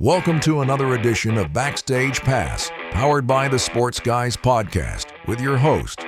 Welcome to another edition of Backstage Pass, powered by the Sports Guys Podcast, with your host.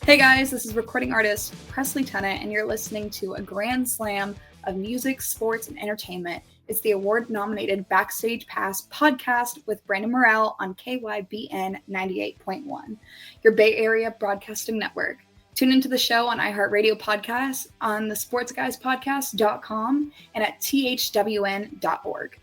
Hey guys, this is recording artist Presley Tennant, and you're listening to a grand slam of music, sports, and entertainment. It's the award-nominated Backstage Pass podcast with Brandon Morrell on KYBN 98.1, your Bay Area broadcasting network. Tune into the show on iHeartRadio podcasts, on the sportsguyspodcast.com, and at thwn.org.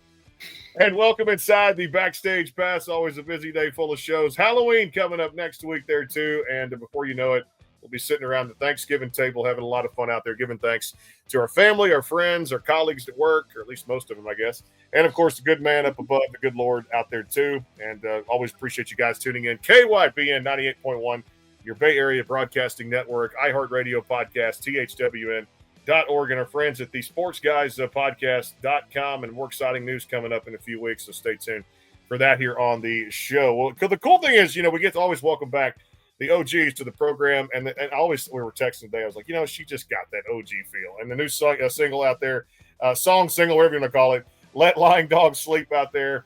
And welcome inside the Backstage Pass. Always a busy day full of shows. Halloween coming up next week there too. And before you know it, we'll be sitting around the Thanksgiving table having a lot of fun out there, giving thanks to our family, our friends, our colleagues at work, or at least most of them, I guess. And, of course, the good man up above, the good Lord out there too. And always appreciate you guys tuning in. KYBN 98.1, your Bay Area broadcasting network, iHeartRadio podcast, THWN.org, and our friends at the Sports Guys podcast.com. And more exciting news coming up in a few weeks, so stay tuned for that here on the show. Well, the cool thing is, we get to always welcome back the OGs to the program, and always we were texting today. I was like, she just got that OG feel. And the new single out there, single, whatever you want to call it, Let Lying Dogs Sleep out there.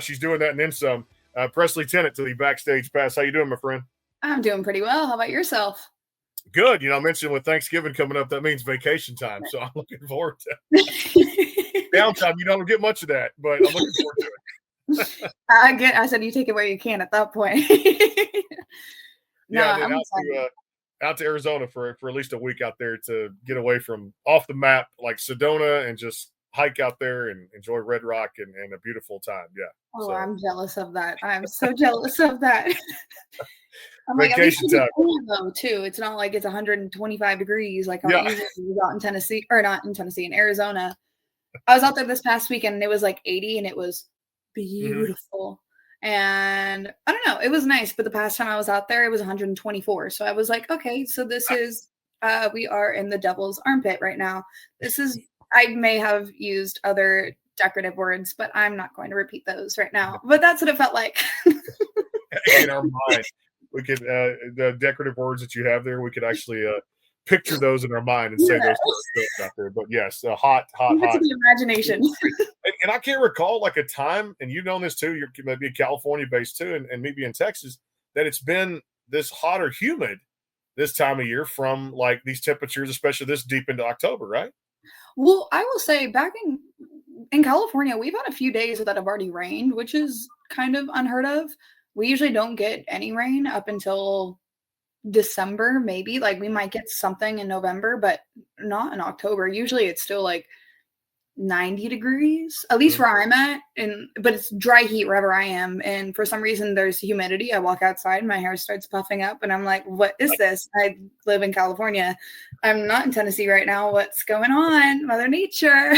She's doing that and then some. Presley Tennant to the Backstage Pass. How you doing, my friend? I'm doing pretty well. How about yourself? Good. I mentioned with Thanksgiving coming up, that means vacation time. So I'm looking forward to it. Downtime, you don't get much of that, but I'm looking forward to it. I said you take it where you can at that point. I'm out to Arizona for at least a week out there to get away from off the map like Sedona and just hike out there and enjoy Red Rock and a beautiful time. Yeah. Oh, so. I'm jealous of that. I'm so jealous of that. Vacation time. Though, too. It's not like it's 125 degrees like how it usually is out in Tennessee, or not in Tennessee, in Arizona. I was out there this past weekend and it was like 80 and it was beautiful. And I don't know, it was nice, but the past time I was out there, it was 124. So I was like, okay, so this is, we are in the devil's armpit right now. I may have used other decorative words, but I'm not going to repeat those right now. But that's what it felt like. In our mind, we could, the decorative words that you have there, we could actually picture those in our mind and say those out there. But yes, hot. The imagination. And I can't recall like a time, and you've known this too, you're maybe California based too, and maybe in Texas, that it's been this hot or humid this time of year from like these temperatures, especially this deep into October, right? Well, I will say back in California, we've had a few days that have already rained, which is kind of unheard of. We usually don't get any rain up until December, maybe. Like we might get something in November, but not in October. Usually it's still like 90 degrees, at least where I'm at, but it's dry heat wherever I am. And for some reason there's humidity. I walk outside, my hair starts puffing up and I'm like, what is this? I live in California. I'm not in Tennessee right now. What's going on? Mother Nature.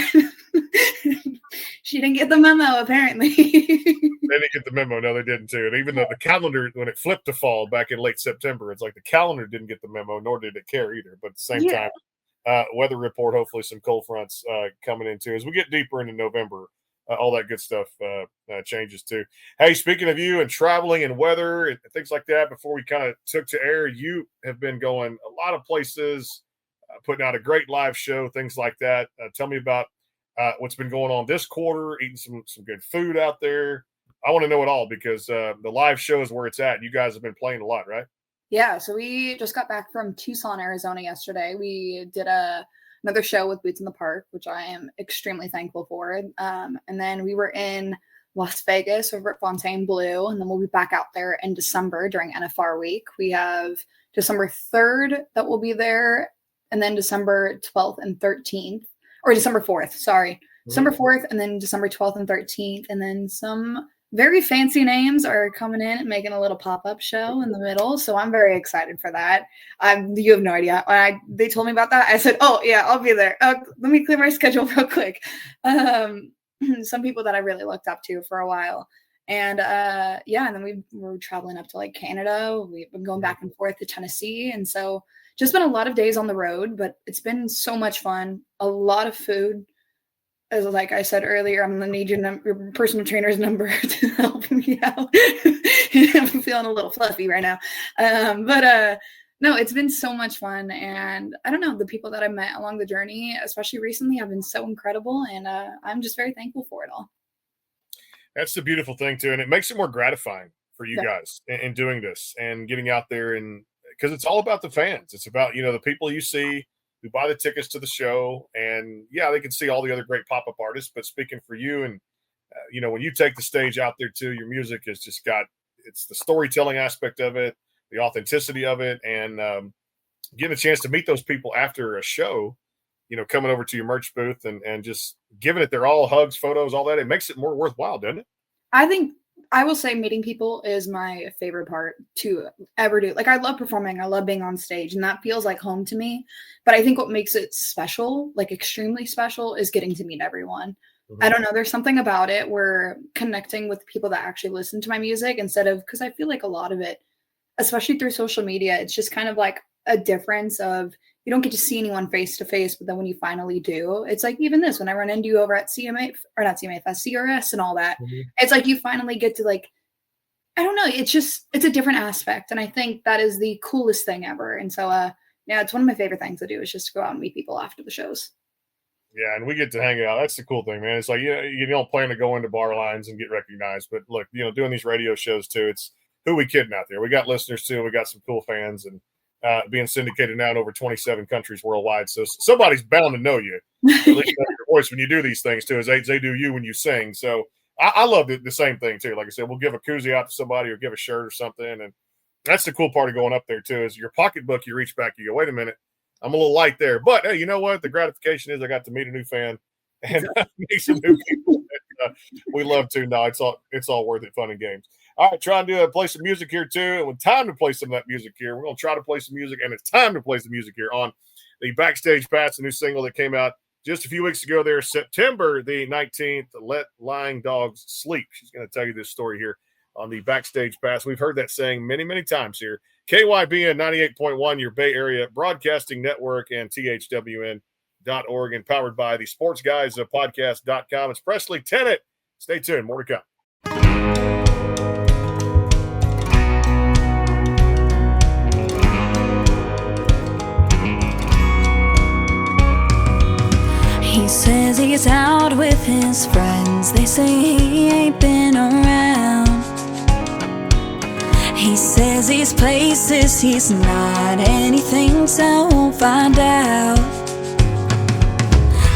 She didn't get the memo, apparently. They didn't get the memo. No, they didn't too. And even though the calendar, when it flipped to fall back in late September, it's like the calendar didn't get the memo, nor did it care either. But at the same time, weather report, hopefully some cold fronts coming in too. As we get deeper into November, all that good stuff changes too. Hey, speaking of you and traveling and weather and things like that, before we kind of took to air, you have been going a lot of places, putting out a great live show, things like that. Tell me about what's been going on this quarter, eating some good food out there. I want to know it all because the live show is where it's at. You guys have been playing a lot, right? Yeah, so we just got back from Tucson, Arizona yesterday. We did another show with Boots in the Park, which I am extremely thankful for. And then we were in Las Vegas over at Fontainebleau, and then we'll be back out there in December during NFR week. We have December 3rd that will be there, and then December 12th and 13th, or December 4th, sorry. December 4th, and then December 12th and 13th, and then some very fancy names are coming in and making a little pop-up show in the middle. So I'm very excited for that. You have no idea. They told me about that. I said, oh, yeah, I'll be there. Let me clear my schedule real quick. Some people that I really looked up to for a while. And, and then we were traveling up to like Canada. We've been going back and forth to Tennessee. And so just been a lot of days on the road, but it's been so much fun. A lot of food. As like I said earlier, I'm going to need your personal trainer's number to help me out. I'm feeling a little fluffy right now. But No, it's been so much fun. And I don't know, the people that I met along the journey, especially recently, have been so incredible. And I'm just very thankful for it all. That's the beautiful thing too, and it makes it more gratifying for you Yeah. guys in doing this and getting out there, and because it's all about the fans. It's about the people you see who buy the tickets to the show, and yeah, they can see all the other great pop up artists. But speaking for you, and when you take the stage out there too, your music has just it's the storytelling aspect of it, the authenticity of it, and getting a chance to meet those people after a show. Coming over to your merch booth and just giving it their all, hugs, photos, all that. It makes it more worthwhile, doesn't it? I think I will say meeting people is my favorite part to ever do. Like, I love performing. I love being on stage, and that feels like home to me. But I think what makes it special, like extremely special, is getting to meet everyone. Mm-hmm. I don't know. There's something about it where connecting with people that actually listen to my music instead of, because I feel like a lot of it, especially through social media, it's just kind of like a difference of, you don't get to see anyone face to face, but then when you finally do, it's like even this, when I run into you over at CRS and all that, mm-hmm. It's like you finally get to, like, I don't know, it's a different aspect. And I think that is the coolest thing ever. And so, yeah, it's one of my favorite things to do is just go out and meet people after the shows. Yeah, and we get to hang out. That's the cool thing, man. It's like, you don't plan to go into bar lines and get recognized, but look, doing these radio shows too, it's who we kidding out there. We got listeners too. We got some cool fans, and being syndicated now in over 27 countries worldwide. So somebody's bound to know you. At least know your voice when you do these things too, as they do you when you sing. So I love the same thing too. Like I said, we'll give a koozie out to somebody or give a shirt or something. And that's the cool part of going up there too, is your pocketbook, you reach back, you go, wait a minute, I'm a little light there. But hey, you know what? The gratification is I got to meet a new fan and meet some new people that we love to. No, it's all worth it, fun and games. All right, trying to play some music here too. And when time to play some of that music here, we're going to try to play some music, and it's time to play some music here on the Backstage Pass, a new single that came out just a few weeks ago there, September the 19th, Let Lying Dogs Sleep. She's going to tell you this story here on the Backstage Pass. We've heard that saying many, many times here. KYBN 98.1, your Bay Area Broadcasting Network, and THWN.org, and powered by the Sports Guys Podcast.com. It's Presley Tennant. Stay tuned. More to come. He says he's out with his friends. They say he ain't been around. He says these places he's not, and he thinks I won't find out.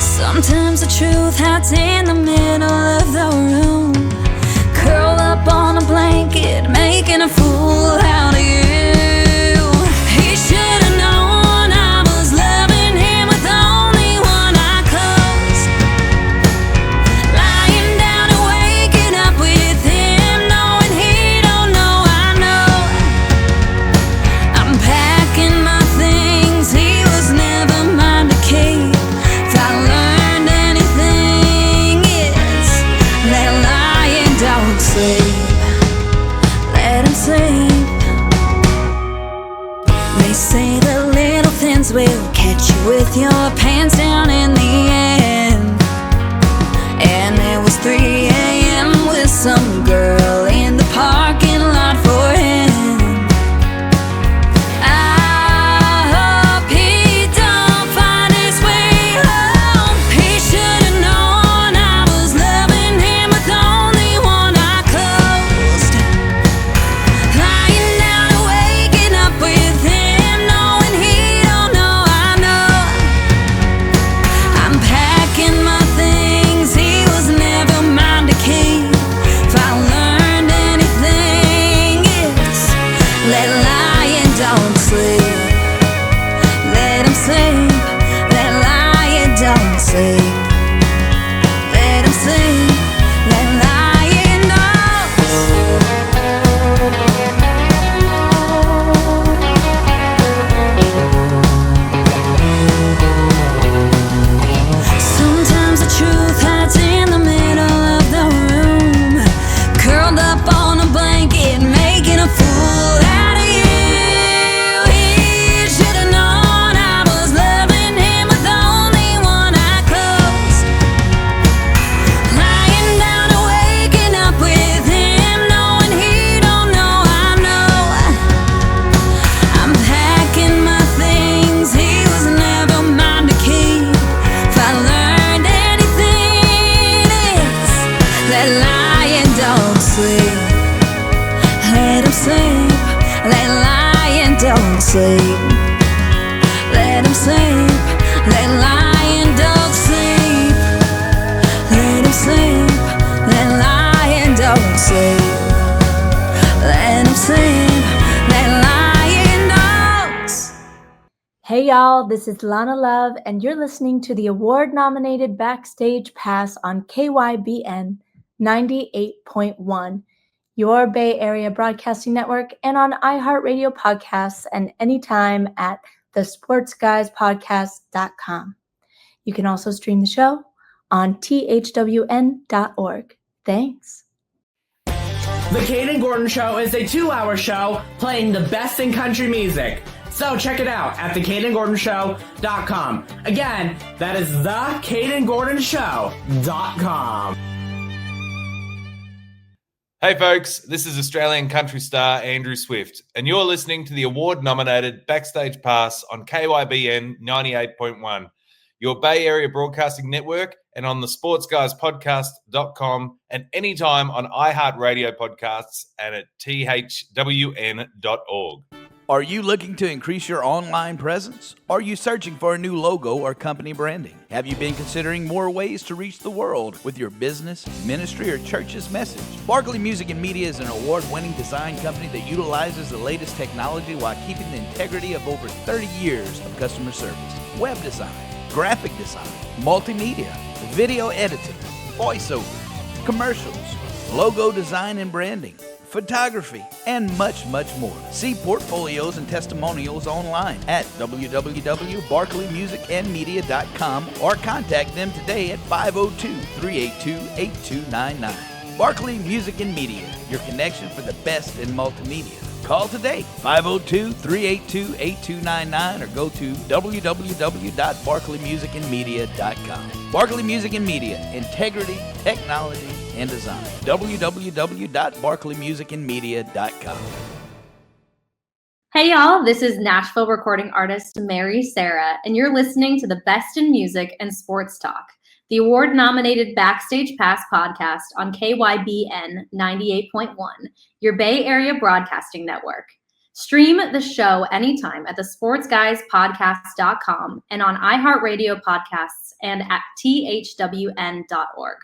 Sometimes the truth hides in the middle of the room, curl up on a blanket, making a fool out of you. He should have known I was loving him with only one eye closed, lying down and waking up with him, knowing he don't know I know. I'm packing my things, he was never mine to keep. If I learned anything, it's let lying dogs sleep. Let him sleep. They say the little things will catch you with your pants down in the end. And it was 3 a.m. with some girl in the parking lot for him. I hope he don't find his way home. He should have known I was loving him with only one eye closed, lying down and waking up with him, knowing he don't know I know. I'm packing my things, he was never mine to keep. If I learned anything, it's let lying dogs sleep. Let him sleep. Let lying dogs sleep. Let him sleep. Let lying dogs. Sometimes the truth hides in the middle of the room, curled up on a blanket, making a fool out of you. He should have known I was loving him with only one eye closed, sleep like lying dogs. Hey y'all, this is Lana Love, and you're listening to the award-nominated Backstage Pass on KYBN 98.1, your Bay Area Broadcasting Network, and on iHeartRadio podcasts and anytime at thesportsguyspodcast.com. You can also stream the show on thwn.org. Thanks. The Kate Gordon Show is a 2-hour show playing the best in country music. So check it out at thekatengordonshow.com. Again, that is thekatengordonshow.com. Hey folks, this is Australian country star Andrew Swift, and you're listening to the award-nominated Backstage Pass on KYBN 98.1, your Bay Area Broadcasting Network, and on the sportsguyspodcast.com, and anytime on iHeartRadio podcasts and at thwn.org. Are you looking to increase your online presence? Are you searching for a new logo or company branding? Have you been considering more ways to reach the world with your business, ministry, or church's message? Barkley Music and Media is an award-winning design company that utilizes the latest technology while keeping the integrity of over 30 years of customer service. Web design, graphic design, multimedia, video editing, voiceover, commercials, logo design and branding, photography, and much, much more. See portfolios and testimonials online at www.barkleymusicandmedia.com or contact them today at 502-382-8299. Barkley Music and Media, your connection for the best in multimedia. Call today, 502-382-8299, or go to www.barkleymusicandmedia.com. Barkley Music and Media, integrity, technology, and design. www.barkleymusicandmedia.com. Hey y'all, this is Nashville recording artist Mary Sarah, and you're listening to the best in music and sports talk, the award-nominated Backstage Pass podcast on KYBN 98.1, your Bay Area Broadcasting Network. Stream the show anytime at thesportsguyspodcast.com and on iHeartRadio podcasts and at thwn.org.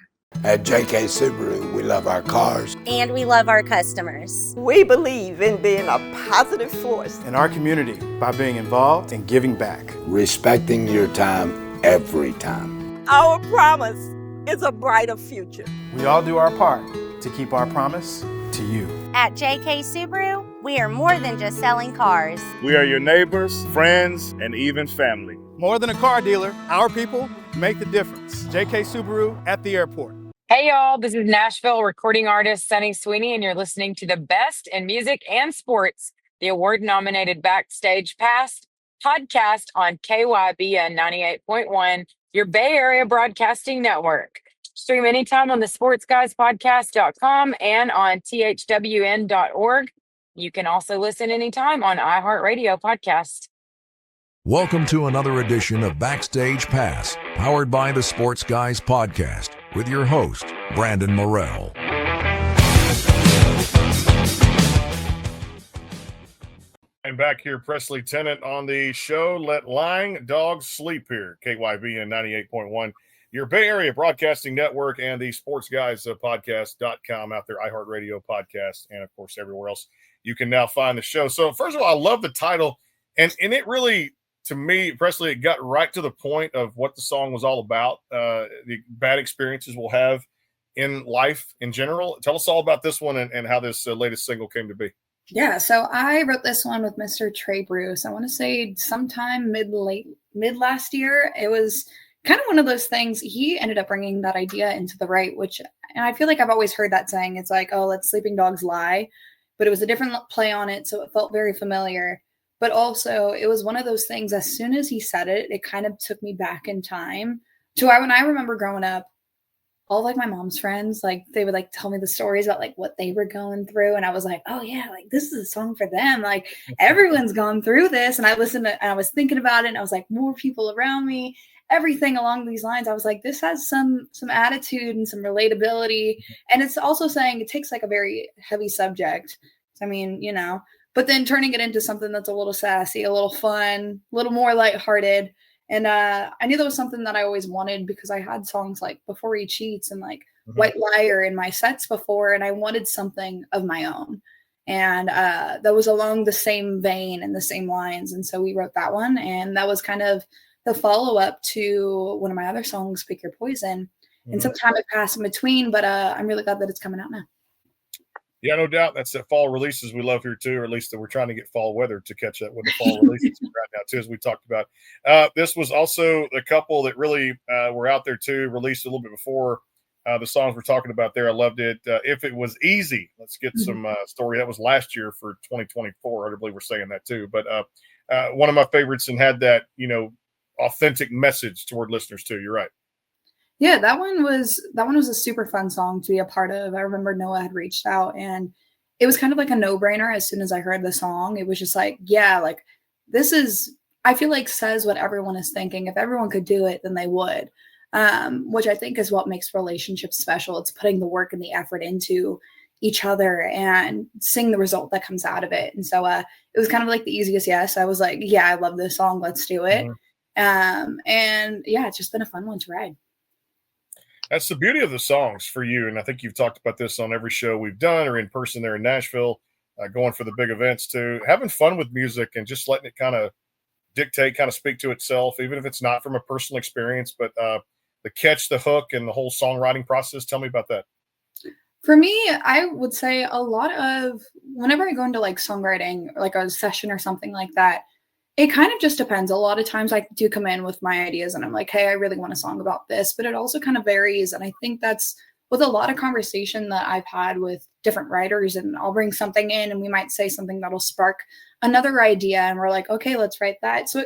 At JK Subaru, we love our cars. And we love our customers. We believe in being a positive force in our community by being involved and giving back. Respecting your time every time. Our promise is a brighter future. We all do our part to keep our promise to you. At JK Subaru, we are more than just selling cars. We are your neighbors, friends, and even family. More than a car dealer, our people make the difference. JK Subaru at the airport. Hey y'all, this is Nashville recording artist Sunny Sweeney, and you're listening to the best in music and sports, the award-nominated Backstage Pass podcast on KYBN 98.1, your Bay Area Broadcasting Network. Stream anytime on the sportsguyspodcast.com and on thwn.org. You can also listen anytime on iHeartRadio podcast. Welcome to another edition of Backstage Pass, powered by the Sports Guys Podcast, with your host, Brandon Morrell. And back here, Presley Tennant on the show. Let lying dogs sleep here. KYBN 98.1, your Bay Area Broadcasting Network, and the Sports Guys Podcast.com out there, iHeartRadio podcast, and of course everywhere else you can now find the show. So first of all, I love the title, and it really, to me, Presley, it got right to the point of what the song was all about, the bad experiences we'll have in life in general. Tell us all about this one and how this latest single came to be. Yeah, so I wrote this one with Mr. Trey Bruce. I want to say sometime mid last year. It was kind of one of those things. He ended up bringing that idea into the right, which, and I feel like I've always heard that saying. It's like, oh, let sleeping dogs lie. But it was a different play on it, so it felt very familiar. But also, it was one of those things, as soon as he said it, it kind of took me back in time to when I remember growing up, all like my mom's friends, like they would like tell me the stories about like what they were going through. And I was like, oh yeah, like this is a song for them. Like everyone's gone through this. And I listened to, and I was thinking about it, and I was like, more people around me, everything along these lines. I was like, this has some attitude and some relatability. And it's also saying it takes like a very heavy subject. I mean, you know, but then turning it into something that's a little sassy, a little fun, a little more lighthearted. And I knew that was something that I always wanted, because I had songs like Before He Cheats and like White Liar in my sets before, and I wanted something of my own. And that was along the same vein and the same lines. And so we wrote that one. And that was kind of the follow-up to one of my other songs, Pick Your Poison. And some time had passed in between, but I'm really glad that it's coming out now. Yeah, no doubt. That's the fall releases we love here too, or at least that we're trying to get fall weather to catch up with the fall releases right now too, as we talked about. This was also a couple that really were out there too, released a little bit before the songs we're talking about there. I loved it. If It Was Easy, let's get some story. That was last year for 2024. I believe we're saying that too. But one of my favorites and had that, authentic message toward listeners too. You're right. Yeah, that one was a super fun song to be a part of. I remember Noah had reached out and it was kind of like a no-brainer as soon as I heard the song. It was just like, yeah, like this is, I feel like says what everyone is thinking. If everyone could do it, then they would, which I think is what makes relationships special. It's putting the work and the effort into each other and seeing the result that comes out of it. And so it was kind of like the easiest yes. I was like, yeah, I love this song. Let's do it. And yeah, it's just been a fun one to ride. That's the beauty of the songs for you. And I think you've talked about this on every show we've done or in person there in Nashville, going for the big events too, having fun with music and just letting it kind of dictate, kind of speak to itself, even if it's not from a personal experience, but the catch, the hook, and the whole songwriting process. Tell me about that. For me, I would say a lot of whenever I go into like songwriting, like a session or something like that, it kind of just depends. A lot of times I do come in with my ideas and I'm like, hey, I really want a song about this, but it also kind of varies. And I think that's with a lot of conversation that I've had with different writers, and I'll bring something in and we might say something that'll spark another idea. And we're like, okay, let's write that. So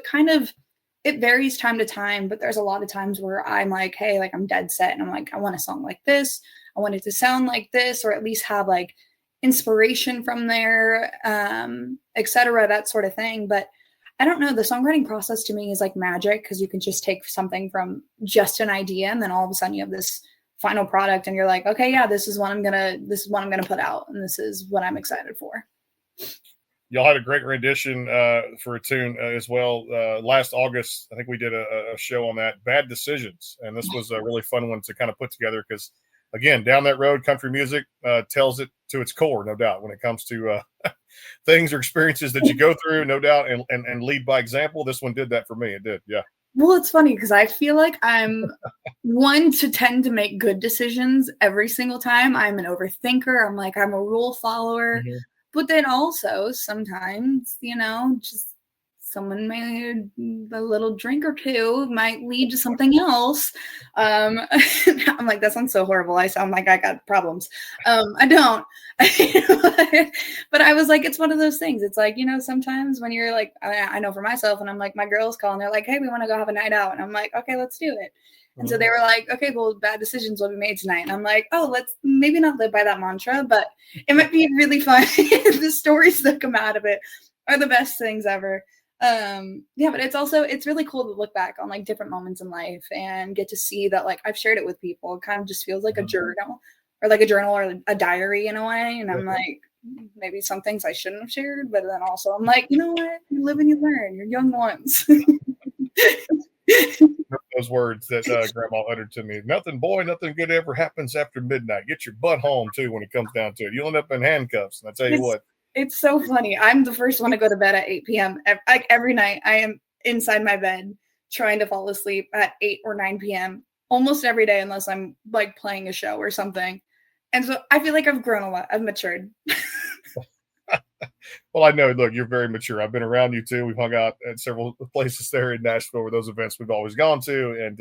it varies time to time, but there's a lot of times where I'm like, hey, like I'm dead set. And I'm like, I want a song like this. I want it to sound like this, or at least have like inspiration from there, et cetera, that sort of thing. But I don't know. The songwriting process to me is like magic because you can just take something from just an idea and then all of a sudden you have this final product and you're like, okay, yeah, this is what I'm gonna put out, and this is what I'm excited for. Y'all had a great rendition for a tune as well. Last August, I think we did a show on that, Bad Decisions, and this was a really fun one to kind of put together because, again, down that road, country music tells it to its core, no doubt, when it comes to things or experiences that you go through, no doubt, and lead by example. This one did that for me. It did, yeah. Well, it's funny because I feel like I'm one to tend to make good decisions every single time. I'm an overthinker. I'm a rule follower. Mm-hmm. But then also sometimes, just someone a little drink or two might lead to something else. I'm like, that sounds so horrible. I sound like I got problems. I don't. But I was like, it's one of those things. It's like, sometimes when you're like, I know for myself, and I'm like, my girls call and they're like, hey, we want to go have a night out. And I'm like, okay, let's do it. And so they were like, okay, well, bad decisions will be made tonight. And I'm like, oh, let's maybe not live by that mantra, but it might be really fun. The stories that come out of it are the best things ever. But it's really cool to look back on like different moments in life and get to see that like I've shared it with people. It kind of just feels like a journal or a diary in a way. And I'm like, maybe some things I shouldn't have shared, but then also I'm like, you know what? You live and you learn. You're young once. Those words that Grandma uttered to me. Nothing good ever happens after midnight. Get your butt home too when it comes down to it. You'll end up in handcuffs. And I tell you what. It's so funny. I'm the first one to go to bed at 8 p.m. Every night I am inside my bed trying to fall asleep at 8 or 9 p.m. almost every day unless I'm like playing a show or something. And so I feel like I've grown a lot. I've matured. Well, I know. Look, you're very mature. I've been around you too. We've hung out at several places there in Nashville where those events we've always gone to. And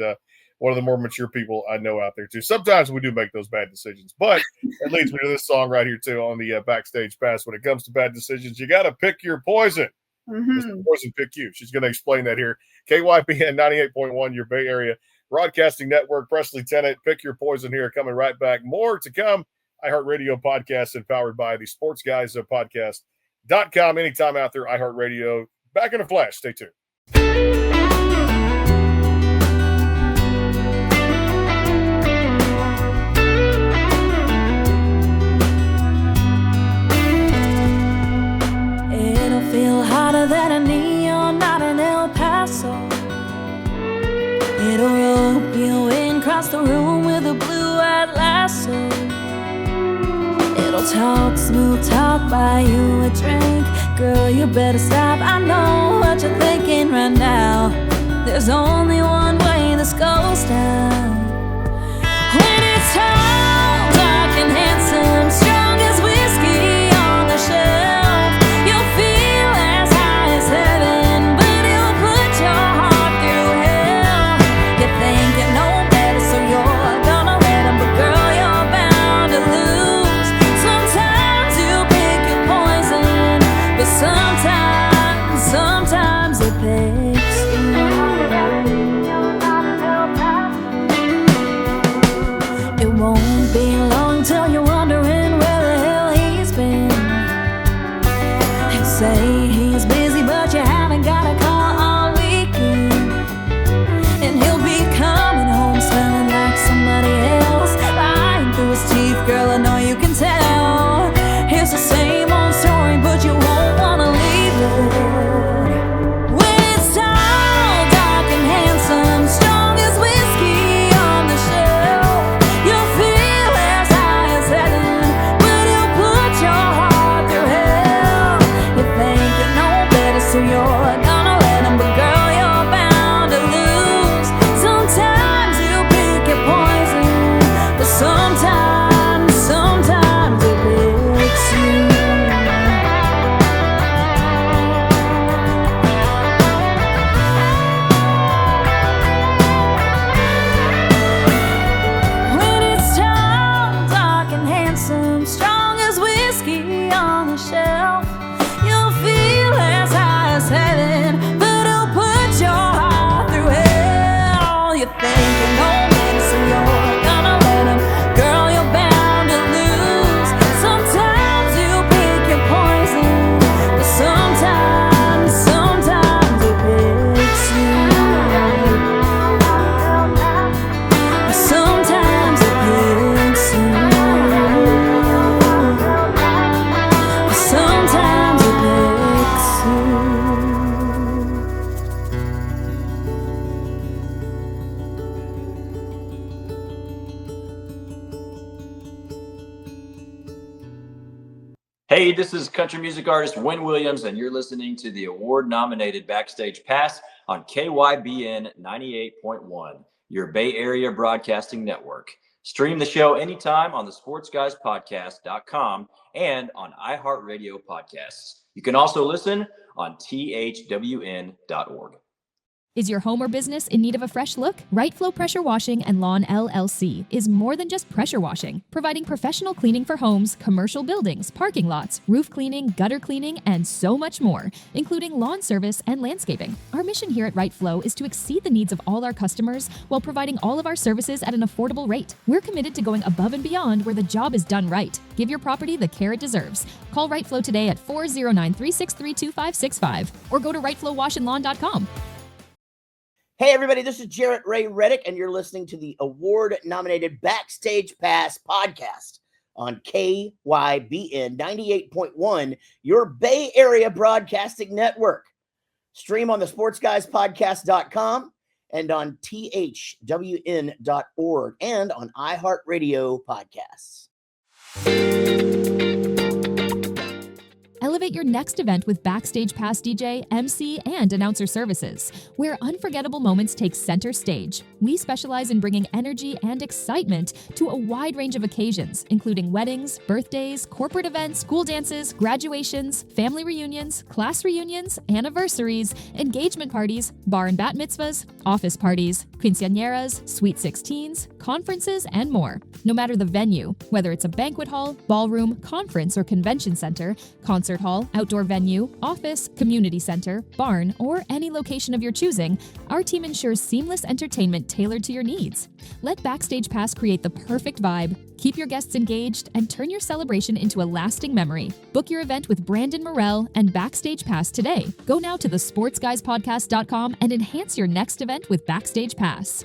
one of the more mature people I know out there too. Sometimes we do make those bad decisions, but at least we do this song right here too on the Backstage Pass. When it comes to bad decisions, you got to pick your poison. Mm-hmm. Poison pick you. She's going to explain that here. KYPN 98.1, your Bay Area Broadcasting Network. Presley Tennant, pick your poison here. Coming right back. More to come. iHeartRadio podcast and powered by the Sports Guys podcast.com. Anytime out there, iHeartRadio. Back in a flash. Stay tuned. It'll feel hotter than a neon night in El Paso. It'll rope you in, cross the room with a blue-eyed lasso. It'll Little talk, smooth talk, buy you a drink. Girl, you better stop, I know what you're thinking right now. There's only one way this goes down. When it's tall, dark and handsome, strong as whiskey on the shelf, you'll feel as high as heaven, but he'll put your heart through hell. You think you know better, so you're gonna let him, but girl, you're bound to lose. Sometimes you pick your poison, but sometimes it picks you. It won't be long till you're wondering where the hell he's been. You say he's busy, but you haven't got a call all weekend. And he'll be coming home smelling like somebody else, lying through his teeth, girl, I know you can tell. Here's the same old story, but you won't wanna leave it. When it's tall, dark and handsome, strong as whiskey on the shelf, you'll feel as high as heaven, but he'll put your heart through hell. You think you know better, so you're gonna let him, but girl, you're bound to lose. Sometimes you pick your poison, but sometimes it picks you. When it's tall, dark and handsome, strong as whiskey on the shelf, you'll feel as high as heaven, but he'll put your heart through hell. You think you know better, so you're gonna let him. Girl, you're bound to lose. Sometimes you pick your poison, but sometimes it picks you. Sometimes it picks you. Sometimes it picks you. Hey, this is country music artist Wynn Williams, and you're listening to the award-nominated Backstage Pass on KYBN 98.1, your Bay Area Broadcasting Network. Stream the show anytime on the sportsguyspodcast.com and on iHeartRadio podcasts. You can also listen on thwn.org. Is your home or business in need of a fresh look? Right Flow Pressure Washing and Lawn LLC is more than just pressure washing, providing professional cleaning for homes, commercial buildings, parking lots, roof cleaning, gutter cleaning, and so much more, including lawn service and landscaping. Our mission here at Right Flow is to exceed the needs of all our customers while providing all of our services at an affordable rate. We're committed to going above and beyond where the job is done right. Give your property the care it deserves. Call Right Flow today at 409-363-2565 or go to rightflowwashandlawn.com. Hey, everybody, this is Jarrett Ray Reddick, and you're listening to the award-nominated Backstage Pass podcast on KYBN 98.1, your Bay Area Broadcasting Network. Stream on the sportsguyspodcast.com and on thwn.org and on iHeartRadio podcasts. Elevate your next event with Backstage Pass DJ, MC, and announcer services, where unforgettable moments take center stage. We specialize in bringing energy and excitement to a wide range of occasions, including weddings, birthdays, corporate events, school dances, graduations, family reunions, class reunions, anniversaries, engagement parties, bar and bat mitzvahs, office parties, quinceañeras, sweet 16s, conferences, and more. No matter the venue, whether it's a banquet hall, ballroom, conference or convention center, concert hall, outdoor venue, office, community center, barn, or any location of your choosing, our team ensures seamless entertainment tailored to your needs. Let Backstage Pass create the perfect vibe, keep your guests engaged, and turn your celebration into a lasting memory. Book your event with Brandon Morell and Backstage Pass today. Go now to thesportsguyspodcast.com and enhance your next event with Backstage Pass.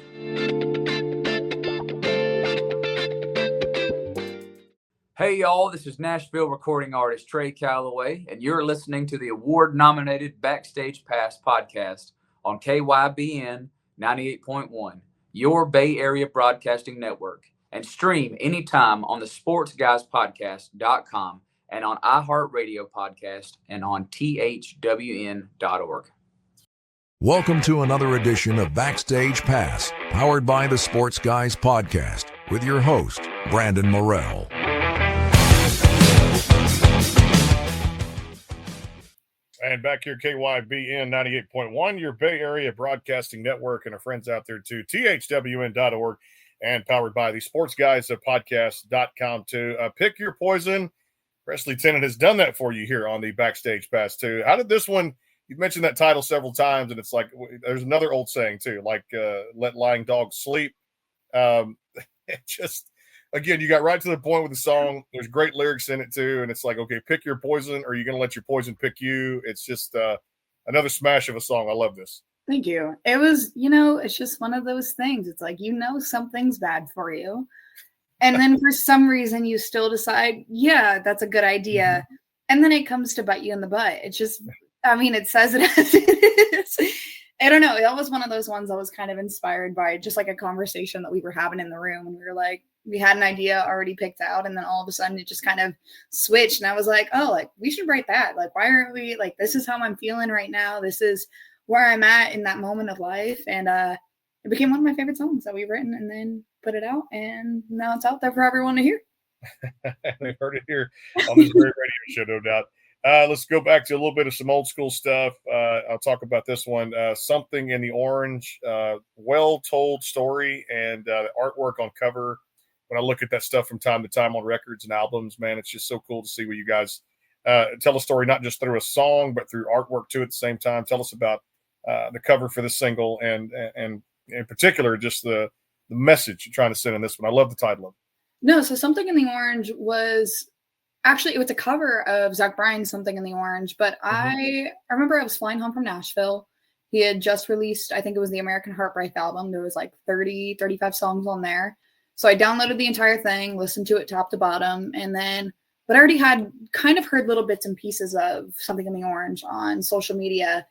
Hey y'all, this is Nashville recording artist Trey Calloway, and you're listening to the award-nominated Backstage Pass podcast on KYBN 98.1, your Bay Area Broadcasting Network. and stream anytime on the sportsguyspodcast.com and on iHeartRadio podcast and on thwn.org. Welcome to another edition of Backstage Pass, powered by the Sports Guys Podcast, with your host, Brandon Morrell. And back here, KYBN 98.1, your Bay Area Broadcasting Network, and our friends out there too, thwn.org, and powered by the Sports Guys Podcast.com too. Pick your poison. Presley Tennant has done that for you here on the Backstage Pass too. How did this one? You've mentioned that title several times, and it's like there's another old saying too, like "Let lying dogs sleep." It just, again, you got right to the point with the song. There's great lyrics in it too, and it's like, okay, pick your poison, or are you going to let your poison pick you? It's just another smash of a song. I love this. Thank you. It was, it's just one of those things. It's like, something's bad for you. And then for some reason you still decide, yeah, that's a good idea. Mm-hmm. And then it comes to bite you in the butt. It's just, it says it as it is. I don't know. It was one of those ones I was kind of inspired by, just like a conversation that we were having in the room. And we were like, we had an idea already picked out. And then all of a sudden it just kind of switched. And I was like, oh, like we should write that. Like, why aren't we like, this is how I'm feeling right now. This is where I'm at in that moment of life. And it became one of my favorite songs that we've written and then put it out. And now it's out there for everyone to hear. They've heard it here on this great radio show, no doubt. Let's go back to a little bit of some old school stuff. I'll talk about this one. Something in the Orange, well-told story, and the artwork on cover. When I look at that stuff from time to time on records and albums, man, it's just so cool to see what you guys tell a story, not just through a song, but through artwork too at the same time. Tell us about the cover for this single and in particular, just the message you're trying to send in this one. I love the title of it. No, so Something in the Orange was actually, it was a cover of Zach Bryan's Something in the Orange, but I remember I was flying home from Nashville. He had just released, I think it was the American Heartbreak album. There was like 30, 35 songs on there. So I downloaded the entire thing, listened to it top to bottom, but I already had kind of heard little bits and pieces of Something in the Orange on social media,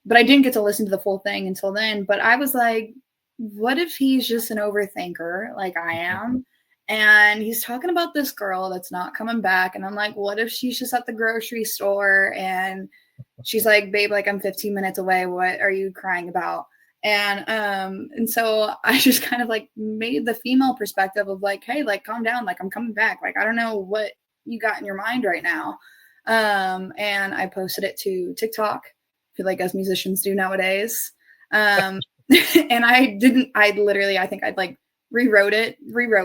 but I didn't get to listen to the full thing until then. But I was like, what if he's just an overthinker like I am? And he's talking about this girl that's not coming back. And I'm like, what if she's just at the grocery store and she's like, babe, like I'm 15 minutes away. What are you crying about? And so I just kind of like made the female perspective of like, hey, like calm down. Like I'm coming back. Like, I don't know what you got in your mind right now. And I posted it to TikTok. I feel like as musicians do nowadays. And I think I'd like rewrote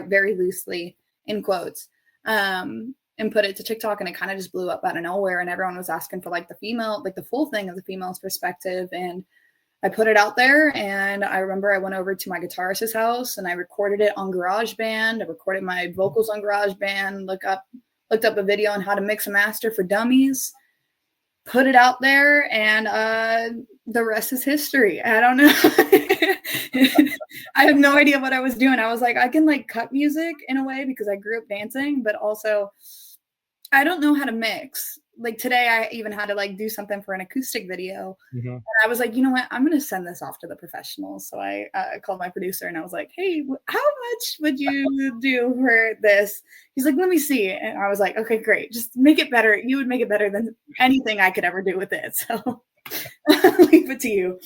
very loosely in quotes, and put it to TikTok, and it kind of just blew up out of nowhere. And everyone was asking for like the full thing of the female's perspective. And I put it out there, and I remember I went over to my guitarist's house and I recorded it on GarageBand. I recorded my vocals on GarageBand, looked up a video on how to mix and master for dummies, put it out there, and the rest is history. I don't know. I have no idea what I was doing. I was like, I can like cut music in a way because I grew up dancing, but also I don't know how to mix. Like today I even had to like do something for an acoustic video. Mm-hmm. And I was like, you know what? I'm going to send this off to the professionals. So I called my producer and I was like, hey, how much would you do for this? He's like, let me see. And I was like, okay, great. Just make it better. You would make it better than anything I could ever do with it. So leave it to you.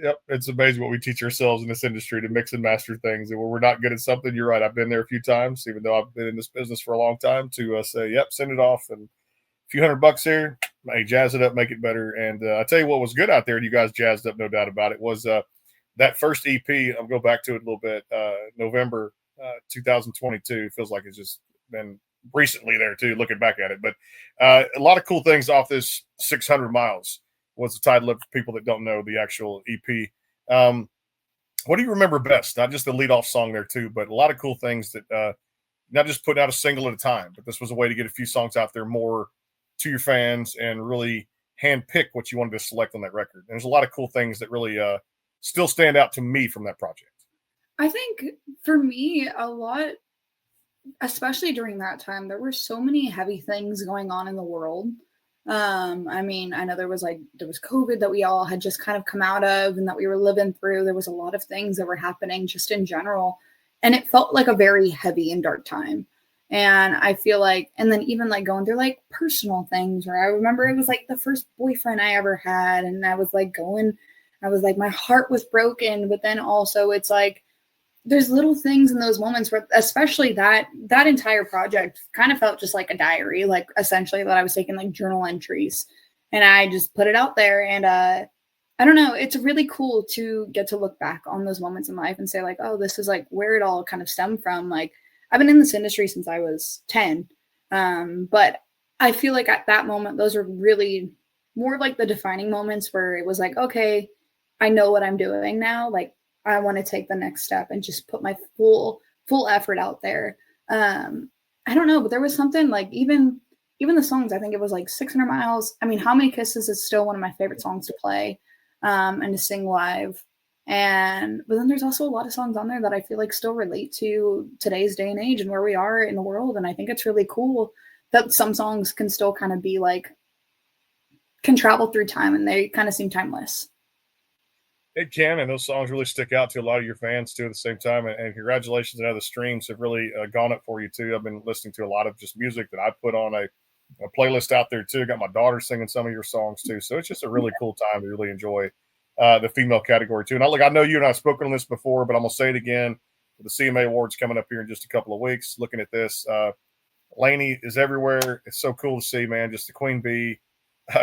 Yep, it's amazing what we teach ourselves in this industry to mix and master things. And when we're not good at something, you're right. I've been there a few times, even though I've been in this business for a long time, to say, yep, send it off. And a few $100 here, hey, jazz it up, make it better. And I tell you what was good out there, and you guys jazzed up, no doubt about it, was that first EP. I'll go back to it a little bit. November 2022. Feels like it's just been recently there, too, looking back at it. But a lot of cool things off this 600 Miles. Was the title of people that don't know the actual EP. What do you remember best? Not just the lead-off song there too, but a lot of cool things that not just putting out a single at a time, but this was a way to get a few songs out there more to your fans and really handpick what you wanted to select on that record. And there's a lot of cool things that really still stand out to me from that project. I think for me, a lot, especially during that time, there were so many heavy things going on in the world. I know there was COVID that we all had just kind of come out of and that we were living through. There was a lot of things that were happening just in general. And it felt like a very heavy and dark time. And I feel like, and then even like going through like personal things, where I remember it was like the first boyfriend I ever had. And I was like my heart was broken. But then also it's like, there's little things in those moments where, especially that entire project kind of felt just like a diary, like essentially that I was taking like journal entries, and I just put it out there. And I don't know, it's really cool to get to look back on those moments in life and say like, oh, this is like where it all kind of stemmed from. Like, I've been in this industry since I was 10. But I feel like at that moment, those are really more like the defining moments where it was like, okay, I know what I'm doing now. Like, I want to take the next step and just put my full effort out there. I don't know, but there was something like even the songs, I think it was like 600 Miles. I mean, How Many Kisses is still one of my favorite songs to play and to sing live. But then there's also a lot of songs on there that I feel like still relate to today's day and age and where we are in the world. And I think it's really cool that some songs can still kind of be like, can travel through time, and they kind of seem timeless. It can, and those songs really stick out to a lot of your fans too at the same time. And congratulations, I know the streams have really gone up for you too. I've been listening to a lot of just music that I put on a playlist out there too. Got my daughter singing some of your songs too. So it's just a really cool time to really enjoy the female category too. And I know you and I have spoken on this before, but I'm going to say it again. The CMA Awards coming up here in just a couple of weeks. Looking at this, Lainey is everywhere. It's so cool to see, man. Just the queen bee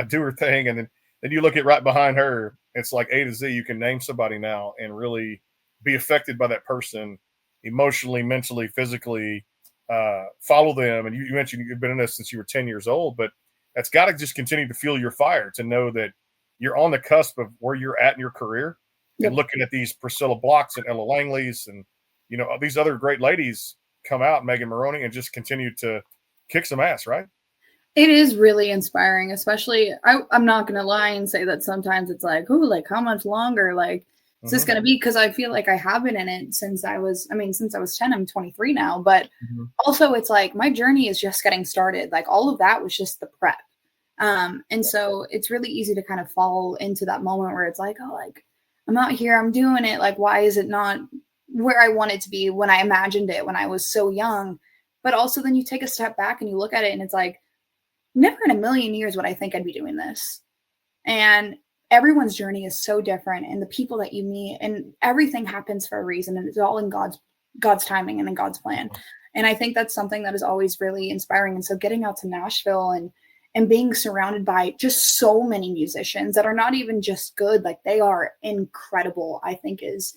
do her thing. And then you look at right behind her, it's like A to Z. You can name somebody now and really be affected by that person emotionally, mentally, physically, follow them. And you mentioned you've been in this since you were 10 years old, but that's got to just continue to fuel your fire to know that you're on the cusp of where you're at in your career. Yep. And looking at these Priscilla Blocks and Ella Langley's and, you know, these other great ladies come out, Megan Maroney, and just continue to kick some ass, right? It is really inspiring, especially I'm not going to lie and say that sometimes it's like, ooh, like how much longer? Like, is this going to be? Because I feel like I have been in it since I was 10, I'm 23 now. But also it's like my journey is just getting started. Like all of that was just the prep. And so it's really easy to kind of fall into that moment where it's like, oh, like I'm out here, I'm doing it. Like, why is it not where I want it to be when I imagined it when I was so young? But also then you take a step back and you look at it and it's like, never in a million years would I think I'd be doing this. And everyone's journey is so different, and the people that you meet and everything happens for a reason, and it's all in God's timing and in God's plan. And I think that's something that is always really inspiring. And so getting out to Nashville and being surrounded by just so many musicians that are not even just good, like they are incredible, I think is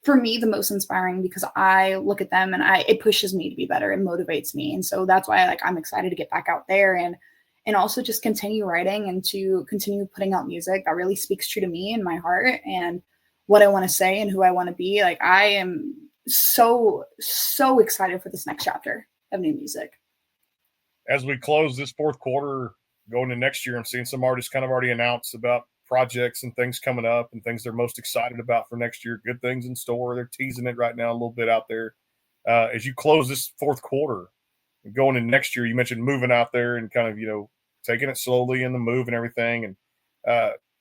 for me the most inspiring, because I look at them and it pushes me to be better. It motivates me. And so that's why I'm excited to get back out there and also just continue writing and to continue putting out music that really speaks true to me and my heart and what I want to say and who I want to be. Like, I am so excited for this next chapter of new music. As we close this fourth quarter, going to next year, I'm seeing some artists kind of already announce about projects and things coming up and things they're most excited about for next year. Good things in store. They're teasing it right now a little bit out there. As you close this fourth quarter and going into next year, you mentioned moving out there and kind of, you know, taking it slowly in the move and everything and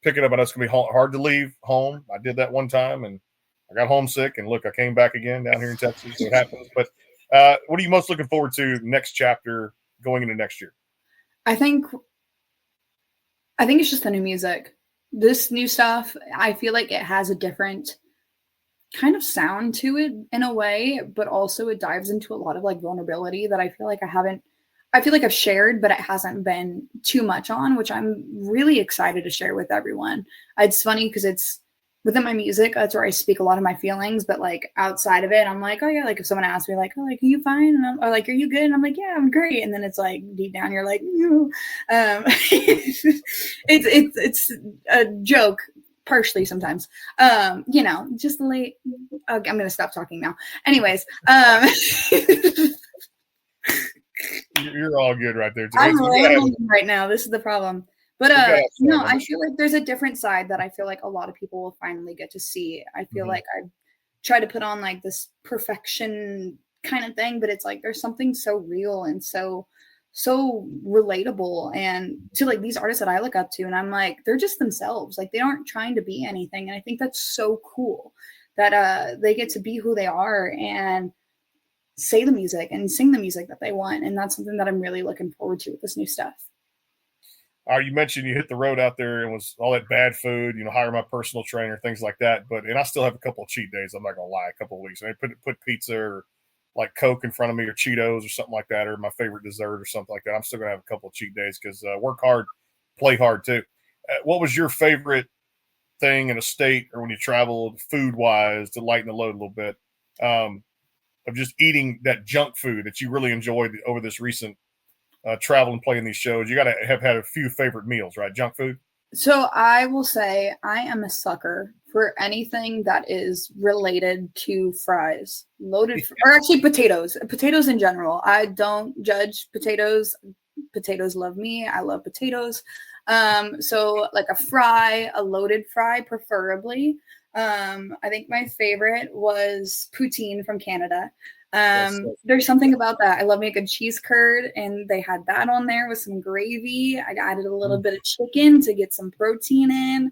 picking up. I know it's going to be hard to leave home. I did that one time and I got homesick, and look, I came back again down here in Texas. So it happens. But what are you most looking forward to next chapter going into next year? I think it's just the new music. This new stuff, I feel like it has a different kind of sound to it in a way, but also it dives into a lot of like vulnerability that I feel like I've shared, but it hasn't been too much on, which I'm really excited to share with everyone. It's funny because it's within my music, that's where I speak a lot of my feelings, but like outside of it, I'm like, oh yeah, like if someone asks me like, oh, like, are you fine? And or like, are you good? And I'm like, yeah, I'm great. And then it's like deep down, you're like, no. It's a joke partially sometimes, you know, just late. I'm going to stop talking now. Anyways, you're all good right there. I'm rambling right now. This is the problem. But no, I feel like there's a different side that I feel like a lot of people will finally get to see. I feel like I try to put on like this perfection kind of thing, but it's like there's something so real and so relatable, and to like these artists that I look up to, and I'm like, they're just themselves. Like they aren't trying to be anything, and I think that's so cool that they get to be who they are and say the music and sing the music that they want. And that's something that I'm really looking forward to with this new stuff. You mentioned you hit the road out there and was all that bad food, hire my personal trainer, things like that. And I still have a couple of cheat days. I'm not going to lie, a couple of weeks. I put pizza or like Coke in front of me or Cheetos or something like that, or my favorite dessert or something like that. I'm still going to have a couple of cheat days because work hard, play hard too. What was your favorite thing in a state or when you traveled food wise to lighten the load a little bit of just eating that junk food that you really enjoyed over this recent travel and playing these shows? You got to have had a few favorite meals, right? Junk food. So I will say I am a sucker for anything that is related to fries, or actually potatoes in general. I don't judge potatoes. Potatoes love me. I love potatoes. So like a loaded fry, preferably. I think my favorite was poutine from Canada. There's something about that. I love me a good cheese curd, and they had that on there with some gravy. I added a little bit of chicken to get some protein in,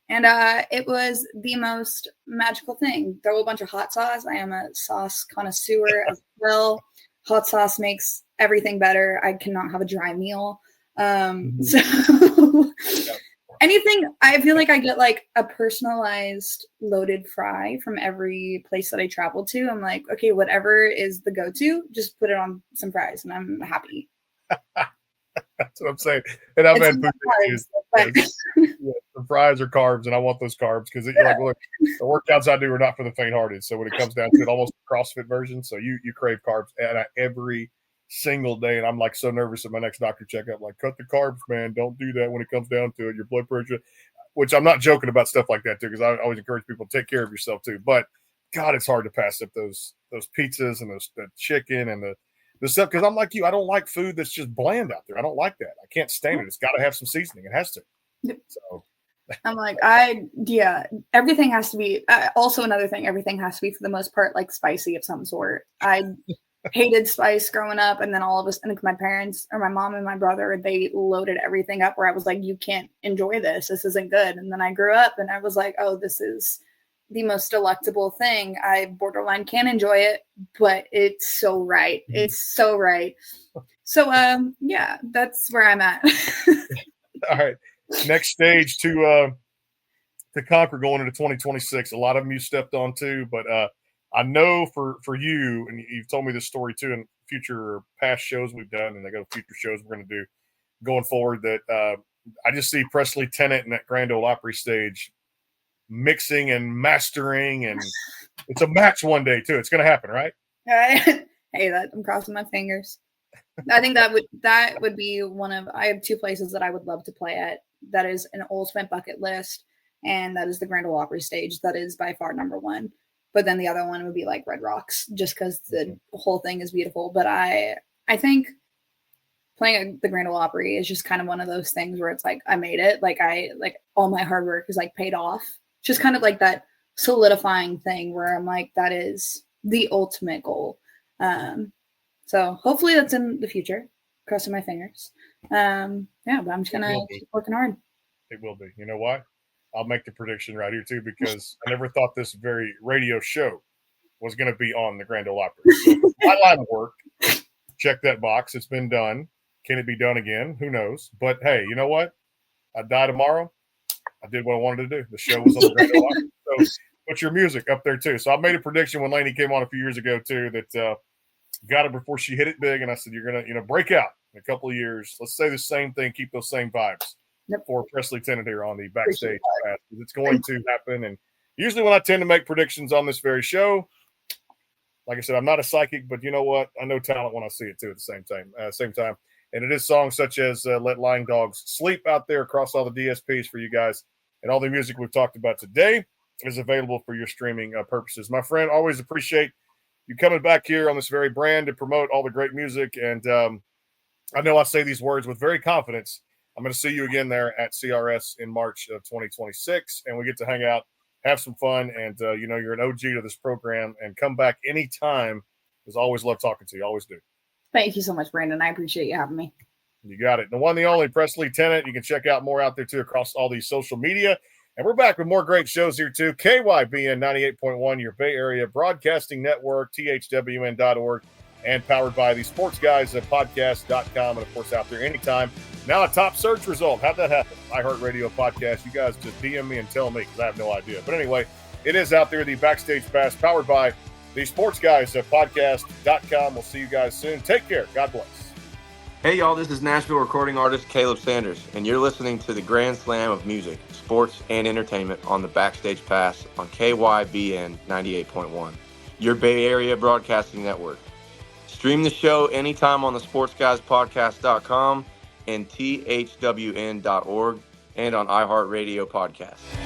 and it was the most magical thing. Throw a bunch of hot sauce. I am a sauce connoisseur as well. Hot sauce makes everything better. I cannot have a dry meal. So anything, I feel like I get like a personalized loaded fry from every place that I travel to. I'm like, okay, whatever is the go-to, just put it on some fries and I'm happy. That's what I'm saying. And I've had the fries are carbs, and I want those carbs because you're like, look, the workouts I do are not for the faint-hearted. So when it comes down to it, almost a CrossFit version. So you crave carbs every single day, and I'm like so nervous at my next doctor checkup. Like, cut the carbs, man. Don't do that when it comes down to it. Your blood pressure, which I'm not joking about stuff like that too, because I always encourage people to take care of yourself too. But God, it's hard to pass up those pizzas and the chicken and the stuff, because I'm like you. I don't like food that's just bland out there. I don't like that. I can't stand it. It's got to have some seasoning. It has to. So I'm like, everything has to be. Also, another thing, everything has to be for the most part like spicy of some sort. I hated spice growing up, and then all of us, and my parents or my mom and my brother, they loaded everything up where I was like, you can't enjoy this. This isn't good. And then I grew up, and I was like, oh, this is the most delectable thing. I borderline can enjoy it, but it's so right. It's so right. So yeah, that's where I'm at. All right. Next stage to conquer going into 2026. A lot of them you stepped on too, but I know for you, and you've told me this story too in future past shows we've done, and I got future shows we're going to do going forward, that I just see Presley Tennant in that Grand Ole Opry stage mixing and mastering, and it's a match one day too. It's going to happen, right? Hey, I'm crossing my fingers. I think that would be one of. I have two places that I would love to play at. That is an ultimate bucket list, and that is the Grand Ole Opry stage. That is by far number one. But then the other one would be like Red Rocks, just because the whole thing is beautiful. But I think playing at the Grand Ole Opry is just kind of one of those things where it's like I made it. Like all my hard work is like paid off. Just kind of like that solidifying thing where I'm like, that is the ultimate goal. So hopefully that's in the future. Crossing my fingers. Yeah, but I'm just gonna keep working hard. It will be. You know why? I'll make the prediction right here too, because I never thought this very radio show was going to be on the Grand Ole Opry. So my line of work, check that box. It's been done. Can it be done again? Who knows? But hey, you know what? I die tomorrow. I did what I wanted to do. The show was on the Grand Ole Opry. So put your music up there too. So I made a prediction when Lainey came on a few years ago too, that got her before she hit it big. And I said, you're going to, break out in a couple of years. Let's say the same thing. Keep those same vibes. For Presley Tennant here on the Backstage Pass. It's going to happen. And usually when I tend to make predictions on this very show, like I said, I'm not a psychic, but you know what? I know talent when I see it too at the same time. And it is songs such as Let Lying Dogs Sleep out there across all the DSPs for you guys. And all the music we've talked about today is available for your streaming purposes. My friend, always appreciate you coming back here on this very brand to promote all the great music. And I know I say these words with very confidence. I'm going to see you again there at CRS in March of 2026, and we get to hang out, have some fun, and, you're an OG to this program, and come back anytime, because I always love talking to you. Always do. Thank you so much, Brandon. I appreciate you having me. You got it. The one, the only Presley Tennant. You can check out more out there, too, across all these social media. And we're back with more great shows here, too. KYBN 98.1, your Bay Area Broadcasting Network, THWN.org, and powered by the Sports Guys Podcast.com, and, of course, out there anytime. Now a top search result. How'd that happen? iHeartRadio Podcast. You guys just DM me and tell me because I have no idea. But anyway, it is out there, the Backstage Pass, powered by the Sports Guys Podcast.com. We'll see you guys soon. Take care. God bless. Hey, y'all, this is Nashville recording artist Caleb Sanders, and you're listening to the Grand Slam of music, sports, and entertainment on the Backstage Pass on KYBN 98.1, your Bay Area Broadcasting Network. Stream the show anytime on the SportsGuysPodcast.com and THWN.org and on iHeartRadio Podcast.